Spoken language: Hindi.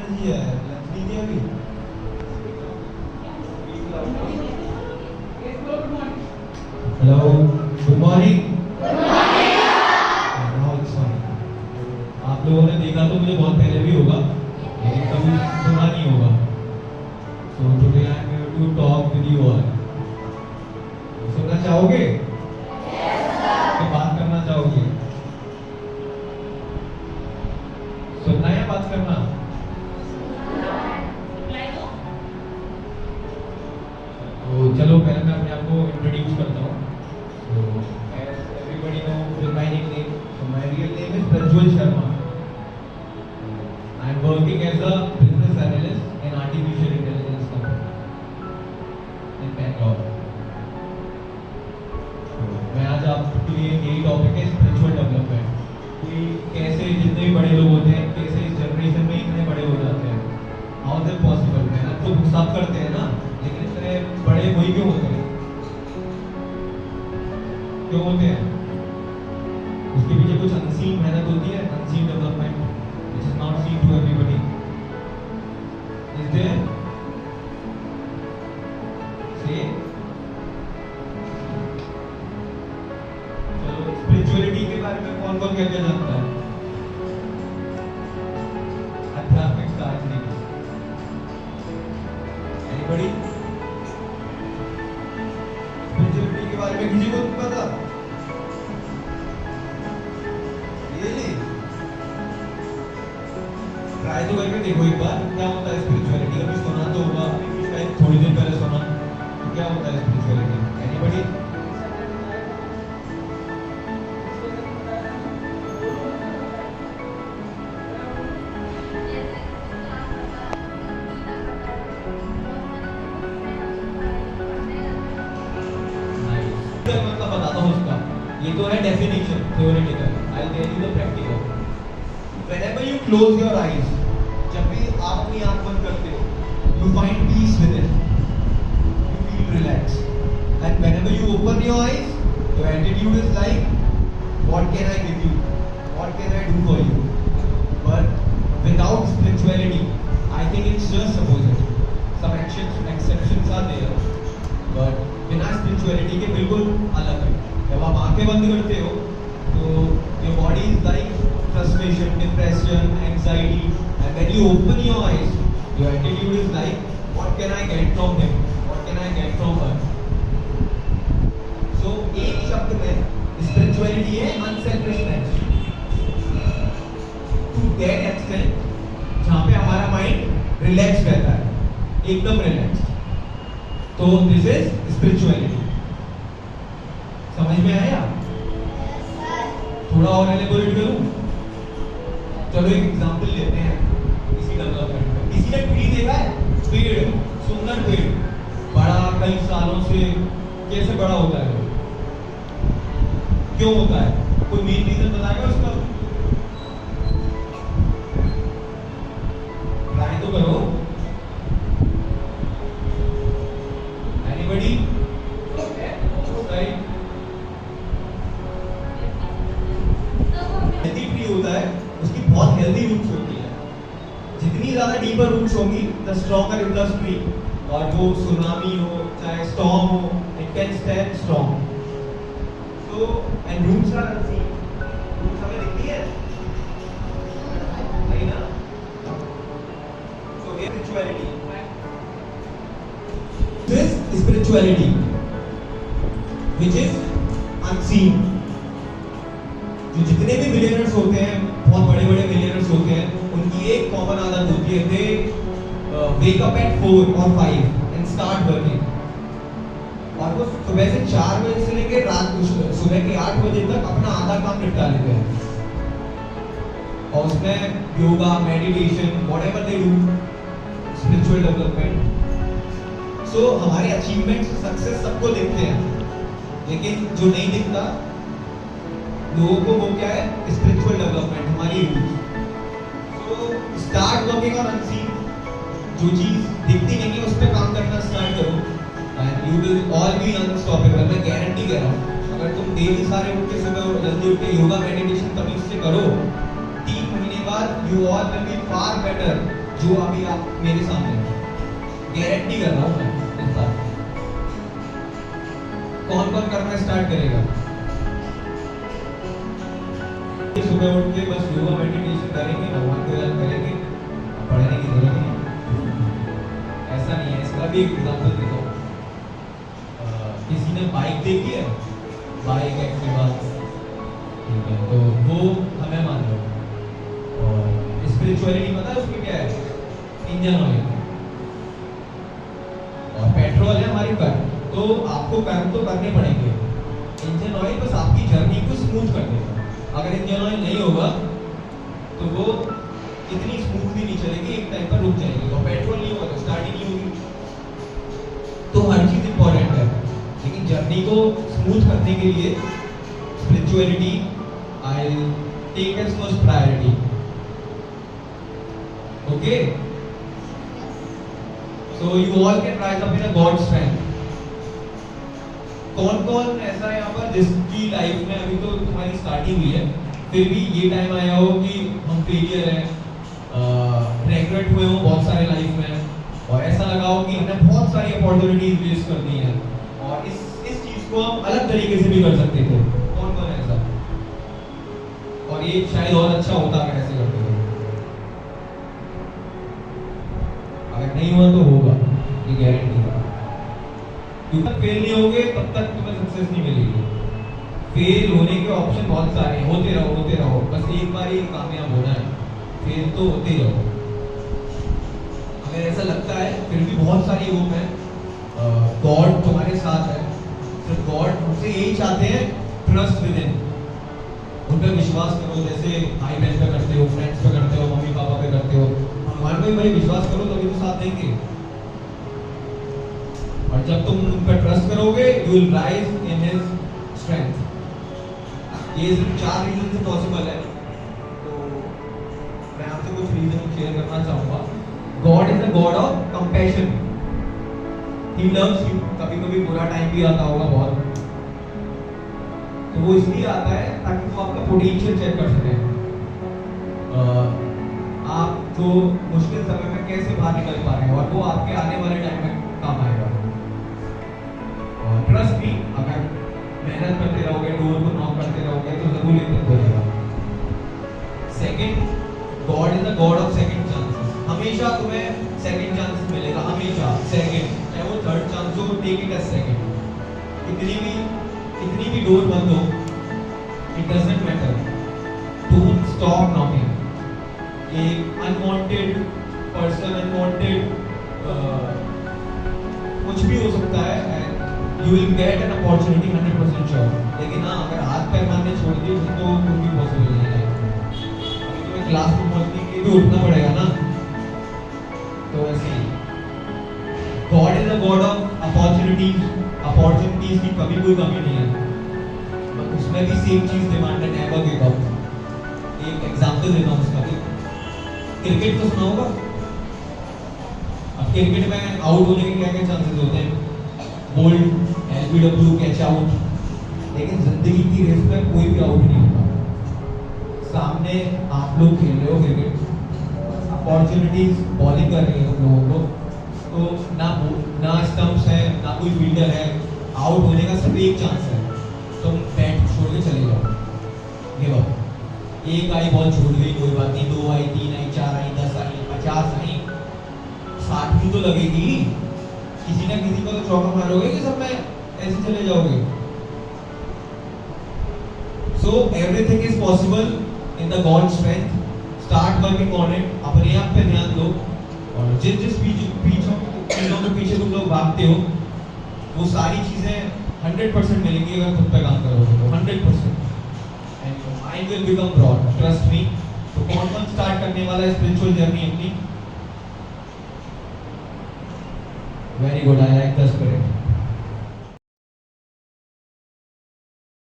एनर्जी है, लंच नहीं किया अभी। Hello, good morning. आप लोगों ने देखा तो मुझे बहुत पहले भी होगा, लेकिन कभी सुना नहीं होगा। So today I am here to talk with you all. सुनना चाहोगे? कि बात करना चाहोगे? सुनना या बात करना? तो चलो पहले मैं अपने आप को इंट्रोड्यूस करता हूँ। So as everybody know with my nickname, so my real name is Prajwal Sharma. I am working as a business analyst in artificial intelligence company in Bangalore. मैं आज आपके लिए यही टॉपिक है स्पिरिचुअल डेवलपमेंट, कि कैसे जितने भी बड़े लोग होते हैं कैसे इस जनरेशन में इतने बड़े हो जाते हैं। How is it possible? मेहनत तो सब करते हैं ना, लेकिन इतने बड़े वही क्यों होते हैं? क्यों होते हैं? उसके पीछे कुछ अनसीन मेहनत होती है, unseen development which is not seen to everybody. Is there? से चलो स्पिरिचुअलिटी के बारे में कौन कौन क्या क्या जानता है? आध्यात्मिक दार्शनिक एनीबॉडी? स्पिरिचुअलिटी के बारे में किसी को पता? रियली? ट्राई तो करके देखो एक बार, क्या होता है स्पिरिचुअलिटी? अभी सुना तो होगा, शायद थोड़ी देर पहले सुना। तो क्या होता है स्पिरिचुअलिटी? एनीबॉडी? मतलब बताता हूँ उसका। ये तो है definition theoretical, I will tell you the practical. Whenever you close your eyes, जब भी आप अपनी आंख बंद करते हो, you find peace within, you feel relaxed. And whenever you open your eyes, your attitude is like, what can I give you? What can I do for you? But without spirituality, I think it's just opposite. Some exceptions are there, but बिना स्पिरिचुअलिटी के बिल्कुल अलग है। जब आप आंखें बंद करते हो तो your body is like frustration, depression, anxiety, and when you open your eyes, your attitude is like, what can I get from him? What can I get from her? So एक शब्द में स्पिरिचुअलिटी है अनसेल्फिशनेस to that extent जहाँ पे हमारा माइंड रिलैक्स रहता है, एकदम रिलैक्स। तो दिस इज स्पिरिचुअलिटी। समझ में आया? थोड़ा और एलेबोरेट करूं? चलो एक एग्जांपल लेते हैं इसी डेवलपमेंट में। किसी ने ट्री देखा है? पेड़, सुंदर पेड़, बड़ा कई सालों से, कैसे बड़ा होता है? क्यों होता है? कोई मेन रीजन बताएगा उसका? ट्राई तो करो। Anybody? हेल्दी ट्री होता है, उसकी बहुत हेल्दी रूट्स होती है। जितनी ज्यादा डीपर रूट्स होंगी, the stronger is the tree. और वो सुनामी हो चाहे स्टॉर्म हो, it can stand strong. So and roots are unseen. Roots हमें दिखती है नहीं ना? सो ये spirituality, this spirituality which is unseen। जो जितने भी मिलियनर्स होते हैं, बहुत बड़े बड़े मिलियनर्स होते हैं, उनकी एक कॉमन आदत होती है, दे wake up at 4 or 5 and start working। और वो सुबह से 4 बजे से लेकर रात को सुबह के 8 बजे तक अपना आधा काम निपटा लेते हैं। और उसमें yoga, meditation, whatever they do, spiritual development. So हमारे अचीवमेंट्स, सक्सेस सबको दिखते हैं, लेकिन जो नहीं दिखता लोगों को वो क्या है? स्पिरिचुअल डेवलपमेंट, हमारी रूट्स। So start working on unseen. जो चीज दिखती नहीं है उस पर काम करना स्टार्ट करो and you will all be unstoppable. मैं गारंटी कह रहा हूँ, अगर तुम डेली सारे उठ के सुबह जल्दी उठ के योगा मेडिटेशन तमीज से करो, 3 महीने बाद you all will be far better जो अभी आप मेरे सामने गारंटी कर रहा हूँ मैं इस बात। कौन कौन करना स्टार्ट करेगा? सुबह उठ के बस योगा मेडिटेशन करेंगे, भगवान को याद करेंगे, पढ़ने की जरूरत नहीं। ऐसा नहीं है। इसका भी एक एग्जाम्पल देता हूँ। किसी ने बाइक देखी है, बाइक एक्टिवा, ठीक है, तो वो हमें मान लो। और स्पिरिचुअलिटी पता है उसमें क्या है? इंजन ऑयल और पेट्रोल है हमारी कर्म। तो आपको कर्म तो करने पड़ेंगे। इंजन ऑयल बस आपकी जर्नी को स्मूथ कर देगा। अगर इंजन ऑयल नहीं होगा तो वो इतनी स्मूथली नहीं चलेगी, एक टाइम पर रुक जाएगी। और पेट्रोल नहीं होगा तो स्टार्ट ही नहीं होगी। तो हर चीज इंपॉर्टेंट है, लेकिन जर्नी को स्मूथ करने के लिए spirituality I take as first priority. Okay, so you all can rise up in a god strength. कौन कौन ऐसा है यहाँ पर जिसकी लाइफ में अभी तो तुम्हारी स्टार्टिंग हुई है, फिर भी ये टाइम आया हो कि हम फेलियर हैं, रिग्रेट हुए हो बहुत सारे लाइफ में, और ऐसा लगा हो कि हमने बहुत सारी अपॉर्चुनिटीज वेस्ट कर दी हैं और इस चीज को हम अलग तरीके से भी कर सकते थे? कौन कौन है ऐसा? और ये शायद और अच्छा होता अगर ऐसे करते थे। अगर नहीं हुआ तो होगा, ये गारंटी है। जब तक फेल नहीं होगे तब तक तुम्हें सक्सेस नहीं मिलेगी। फेल होने के ऑप्शन बहुत सारे हैं, होते रहो, बस एक बार ही कामयाब होना है। फेल तो होते रहो। अगर ऐसा लगता है फिर भी बहुत सारी होप है, गॉड तुम्हारे साथ है, तो गॉड हमसे यही चाहते हैं, ट्रस्ट विद हिम, उन पर विश्वास करो। जैसे भाई बहन पे करते हो, फ्रेंड्स पे करते हो, मम्मी पापा पे करते हो, भगवान पे भाई विश्वास करो तभी तो साथ देंगे। और जब तुम उन पर ट्रस्ट करोगे, you will rise in his strength. ये सिर्फ 4 रीजन से पॉसिबल है, तो मैं आपसे कुछ रीजन शेयर करना चाहूंगा। God is the god of compassion. He loves you. कभी कभी बुरा टाइम भी आता होगा बहुत, तो वो इसलिए आता है ताकि वो आपका पोटेंशियल चेक कर सके। आप जो मुश्किल समय में कैसे बाहर निकल पा रहे हैं, और वो आपके आने वाले टाइम में काम आएगा। ट्रस्ट भी, अगर मेहनत करते रहोगे, डोर को नॉक करते रहोगे, तो जरूर एक दिन खुलेगा। Second, God is the god of second chances. हमेशा तुम्हें सेकंड चांस मिलेगा, हमेशा। सेकंड, चाहे वो थर्ड चांस हो, टेक इट एज सेकंड। कितनी भी डोर बंद हो, it doesn't matter, don't stop knocking. एक अनवांटेड पर्सन, अनवांटेड कुछ भी हो सकता है, you will get an opportunity 100% sure। लेकिन हाँ, अगर हाथ पैर मारने छोड़ दिए तो कुछ भी पॉसिबल नहीं है। अभी तुम्हें क्लास में पहुंचने के लिए भी उठना पड़ेगा ना, तो ऐसे ही god is the god of opportunities की कभी कोई कमी नहीं है, but उसमें भी सेम चीज डिमांड है, नेवर गिव अप। एक एग्जांपल देता हूँ उसका भी। क्रिकेट तो सुना होगा। अब क्रिकेट में आउट होने के क्या क्या चांसेस होते हैं? Bowled, LBW, catch out. लेकिन जिंदगी की रेस में कोई भी आउट नहीं होता। सामने आप लोग खेल रहे हो क्रिकेट, अपॉर्चुनिटीज बॉलिंग कर रही है उन लोगों को, तो ना स्टंप्स है, ना कोई फील्डर है, आउट होने का सिर्फ एक चांस है, तुम बैट छोड़ के चले जाओ, गिव अप। एक आई बॉल छोड़ गई, कोई बात नहीं, 2 आई, 3 आई, 4 आई, 10 आई, 50 आई, 60 भी तो लगेगी। किसी ना किसी को तो चौका मारोगे कि सब में ऐसे चले जाओगे। So everything is possible in the God strength. Start working on it. अपने आप पे ध्यान दो, और जिस चीजों के पीछे तुम लोग भागते हो, वो सारी चीजें 100% मिलेंगी अगर खुद पे काम करोगे तो 100%। And your mind will become broad, trust me. तो कौन स्टार्ट करने वाला है स्पिरिचुअल जर्नी अपनी? Very good, I like the spirit.